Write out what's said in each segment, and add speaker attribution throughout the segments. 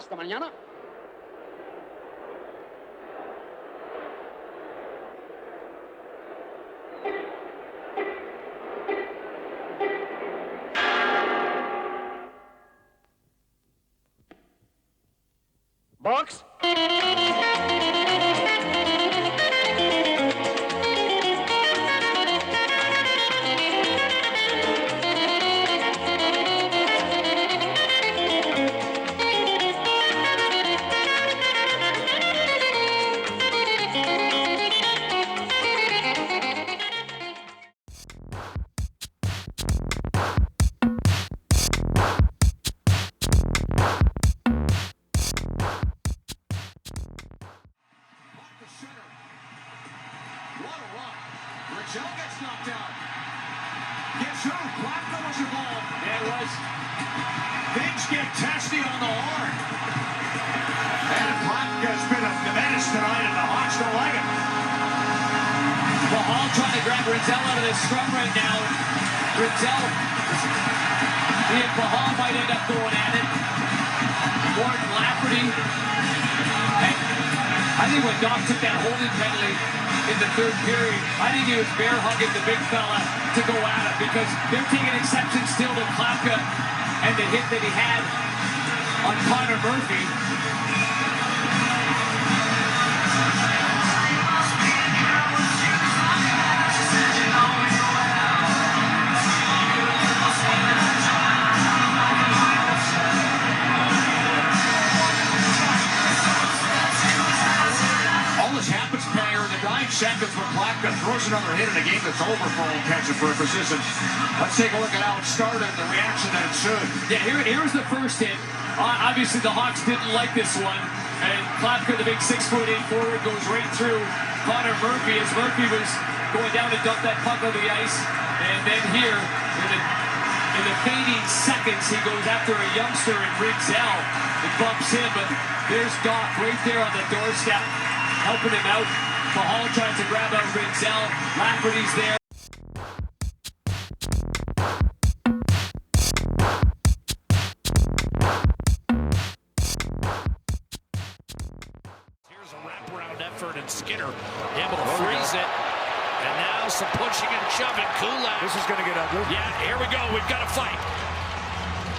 Speaker 1: Hasta mañana. Box.
Speaker 2: What a run. Rachel gets knocked out. Guess who? Plotko was involved. Yeah, it was. Things get testy on the horn. And Plotko's been a menace tonight, and the Hawks don't like it.
Speaker 3: Mahal trying to grab Rinzel out of this scrum right now. Rinzel, he and Mahal might end up going at it. Gordon Lafferty. And I think when Doc took that holding penalty in the third period, I think he was bear hugging the big fella to go at him, because they're taking exception still to Klapka and the hit that he had on Connor Murphy.
Speaker 2: Seconds for Plotko throws another hit in a game that's over for all intents and purposes. And let's take a look at how it started and the reaction that ensued.
Speaker 3: Yeah, here's the first hit. Obviously, the Hawks didn't like this one. And Plotko, the big 6'8" forward, goes right through Connor Murphy as Murphy was going down to dump that puck on the ice. And then here, in the fading seconds, he goes after a youngster in Rinzel. It bumps in, but there's Doc right there on the doorstep, helping him out. Mahal tries to grab out Rinzel. Lafferty's there.
Speaker 4: Here's a wraparound effort, and Skinner able to freeze it. And now some pushing and shoving. Kulak.
Speaker 5: This is going to get ugly.
Speaker 4: Yeah, here we go. We've got a fight.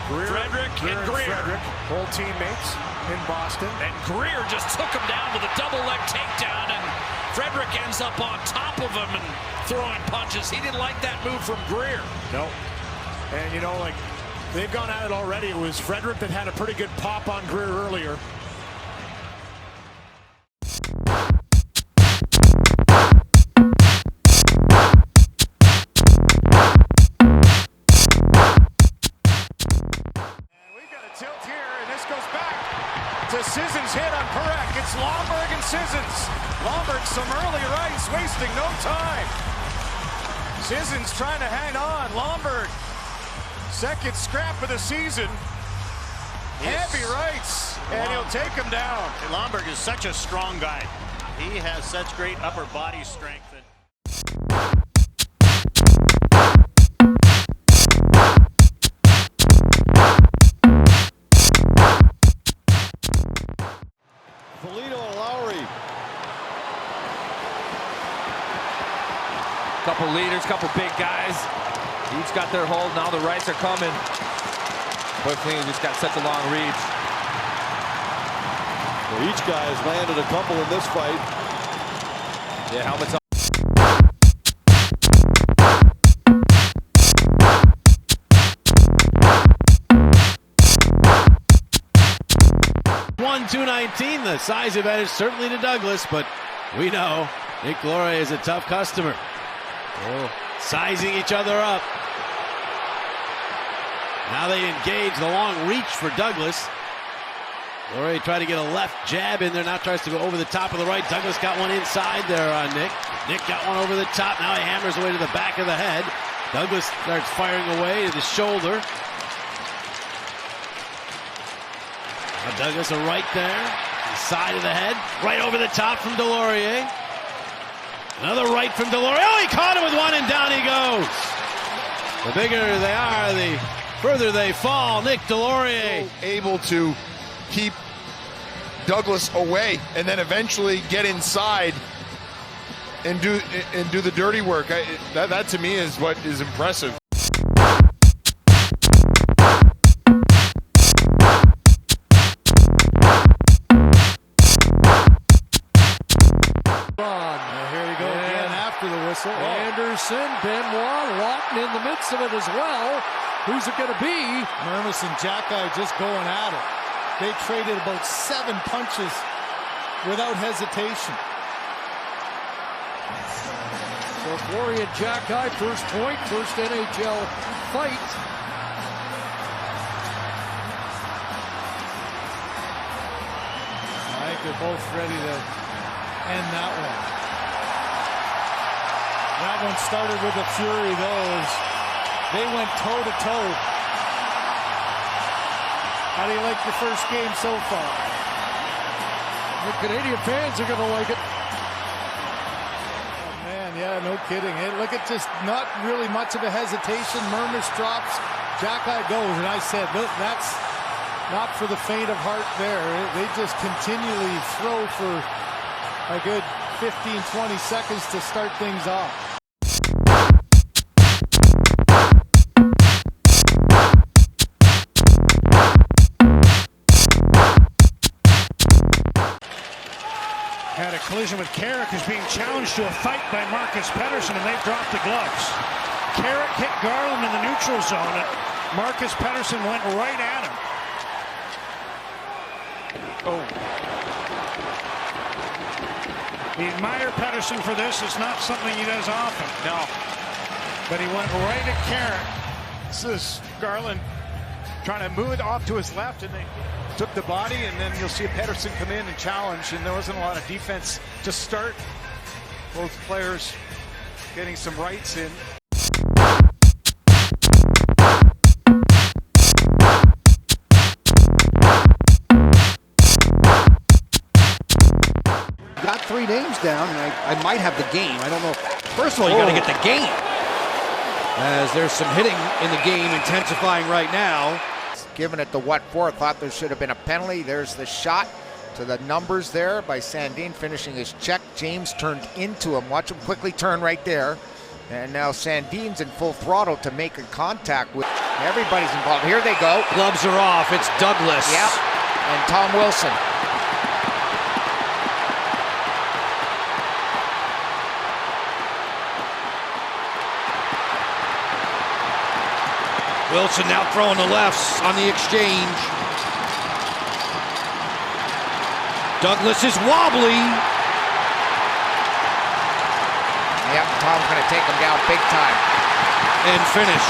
Speaker 4: Frederick and Greer.
Speaker 5: Frederick, old teammates in Boston.
Speaker 4: And Greer just took him down with a double leg takedown, and Frederick ends up on top of him and throwing punches. He didn't like that move from Greer.
Speaker 5: No. And, you know, like, they've gone at it already. It was Frederick that had a pretty good pop on Greer earlier. And we've got a tilt here, and this goes back to Sissons' hit on Perek. It's Lomberg and Sissons. Lomberg some early rights, wasting no time. Sissons trying to hang on. Lomberg, second scrap of the season. Heavy rights, and he'll take him down.
Speaker 6: Lomberg is such a strong guy. He has such great upper body strength.
Speaker 7: Couple leaders, couple big guys. Each got their hold. Now the rights are coming. Quickly, just got such a long reach.
Speaker 8: Well, each guy has landed a couple in this fight.
Speaker 7: Yeah, helmets on.
Speaker 9: .219, the size advantage certainly to Douglas, but we know Nick Laurier is a tough customer. Oh, sizing each other up. Now they engage the long reach for Douglas. Laurier tried to get a left jab in there, now tries to go over the top of the right. Douglas got one inside there on Nick. Nick got one over the top, now he hammers away to the back of the head. Douglas starts firing away to the shoulder. Now Douglas a right there, the side of the head, right over the top from Laurier. Another right from Laurier. Oh, he caught him with one, and down he goes. The bigger they are, the further they fall. Nick Laurier
Speaker 8: able to keep
Speaker 10: Douglas away and then eventually get inside and do the dirty work. That to me is what is impressive.
Speaker 11: Anderson, Benoit, Lawton in the midst of it as well. Who's it going to be?
Speaker 5: Mermis and Jackeye just going at it. They traded about 7 punches without hesitation.
Speaker 11: So Fleury and Jackeye, first point, first NHL fight.
Speaker 5: I think they're both ready to end that one. That one started with a fury, though, as they went toe-to-toe. How do you like the first game so far?
Speaker 11: The Canadian fans are going to like it.
Speaker 5: Oh, man, yeah, no kidding. Hey, look at just not really much of a hesitation. Mermis drops, Jackeye goes, and I said, look, that's not for the faint of heart there. They just continually throw for a good 15, 20 seconds to start things off.
Speaker 12: Had a collision with Carrick, who's being challenged to a fight by Marcus Pettersson, and they've dropped the gloves. Carrick hit Garland in the neutral zone, and Marcus Pettersson went right at him. Oh. We admire Pettersson for this. It's not something he does often.
Speaker 6: No.
Speaker 12: But he went right at Carrick.
Speaker 5: This is Garland trying to move it off to his left, and they took the body, and then you'll see Pettersson come in and challenge, and there wasn't a lot of defense to start. Both players getting some rights in.
Speaker 13: Got 3 names down, and I might have the game. I don't know. First of all, you got to get the game. As there's some hitting in the game intensifying right now.
Speaker 14: Giving it the what for. Thought there should have been a penalty. There's the shot to the numbers there by Sandin finishing his check. James turned into him. Watch him quickly turn right there. And now Sandin's in full throttle to make a contact with. Everybody's involved. Here they go.
Speaker 13: Gloves are off. It's Douglas.
Speaker 14: Yep. And Tom Wilson.
Speaker 13: Wilson now throwing the lefts on the exchange. Douglas is wobbly.
Speaker 14: Yep, Tom's going to take him down big time.
Speaker 13: And finish.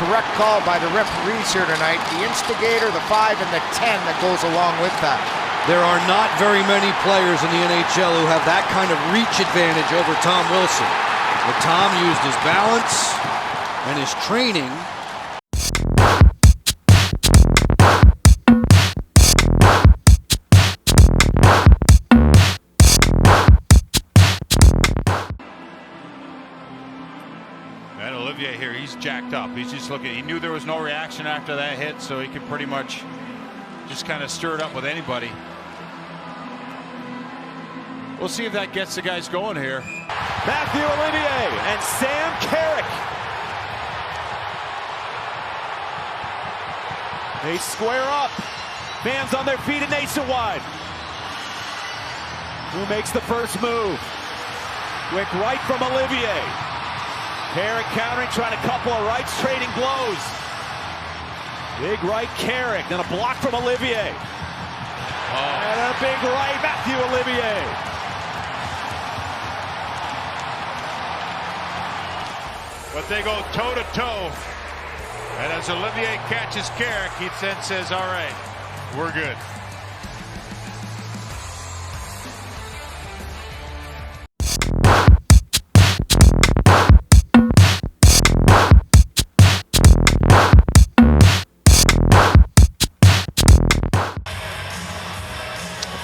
Speaker 14: Correct call by the referees here tonight. The instigator, the 5, and the 10 that goes along with that.
Speaker 13: There are not very many players in the NHL who have that kind of reach advantage over Tom Wilson. But Tom used his balance and his training.
Speaker 6: And Olivier here, he's jacked up. He's just looking. He knew there was no reaction after that hit, so he could pretty much just kind of stir it up with anybody. We'll see if that gets the guys going here.
Speaker 2: Matthew Olivier and Sam Carrick. They square up. Fans on their feet at Nationwide. Who makes the first move? Quick right from Olivier. Carrick countering, trying to couple of rights, trading blows. Big right Carrick, then a block from Olivier. And a big right, Matthew Olivier.
Speaker 6: But they go toe-to-toe. And as Olivier catches Carrick, he then says, all right, we're good.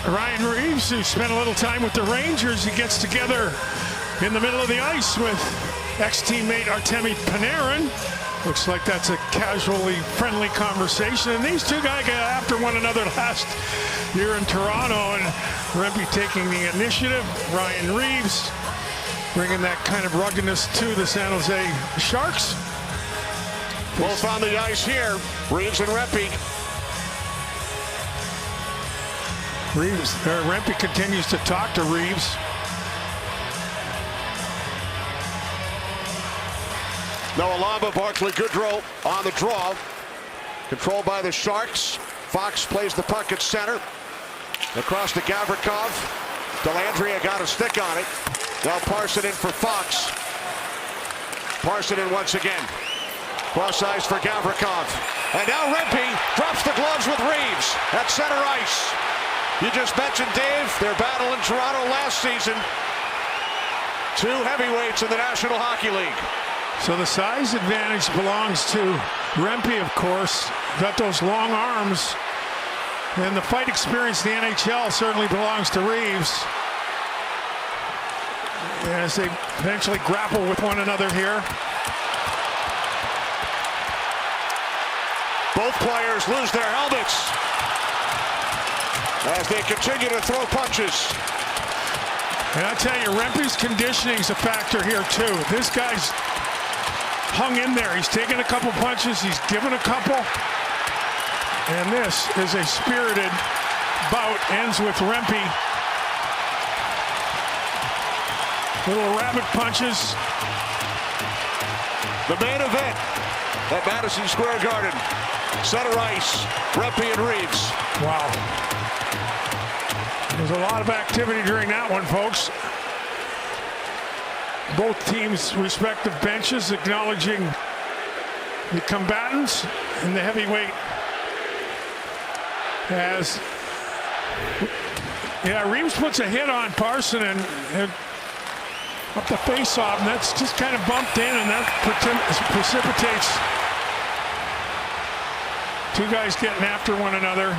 Speaker 12: Ryan Reeves, who spent a little time with the Rangers, he gets together in the middle of the ice with ex-teammate Artemi Panarin. Looks like that's a casually friendly conversation. And these two guys got after one another last here in Toronto, and Rempe taking the initiative. Ryan Reeves bringing that kind of ruggedness to the San Jose Sharks.
Speaker 5: Both on the ice here, Reeves and Rempe.
Speaker 12: Rempe continues to talk to Reeves.
Speaker 5: Noah Lamba, Barclay Goodrow on the draw. Controlled by the Sharks. Fox plays the puck at center. Across to Gavrikov. Dellandrea got a stick on it. Now Parson in for Fox. Parson in once again. Cross ice for Gavrikov. And now Rempe drops the gloves with Reeves at center ice. You just mentioned, Dave, their battle in Toronto last season. Two heavyweights in the National Hockey League.
Speaker 12: So the size advantage belongs to Rempe, of course. Got those long arms. And the fight experience in the NHL certainly belongs to Reeves. As they eventually grapple with one another here.
Speaker 5: Both players lose their helmets as they continue to throw punches.
Speaker 12: And I tell you, Rempe's conditioning is a factor here too. This guy's hung in there. He's taken a couple punches. He's given a couple. And this is a spirited bout. Ends with Rempe. Little rabbit punches.
Speaker 5: The main event at Madison Square Garden. Center ice, Rempe and Reeves.
Speaker 12: Wow. There's a lot of activity during that one, folks. Both teams' respective benches acknowledging the combatants and the heavyweight as Reeves puts a hit on Parson and up the face-off, and that's just kind of bumped in, and that precipitates two guys getting after one another.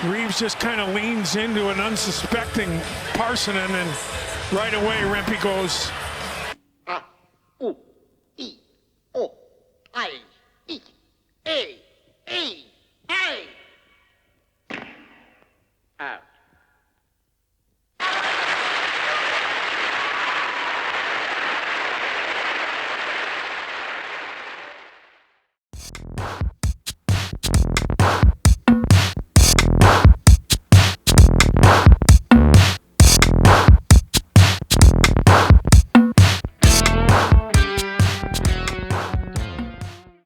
Speaker 12: Reeves just kind of leans into an unsuspecting Parson, and then right away Rempe goes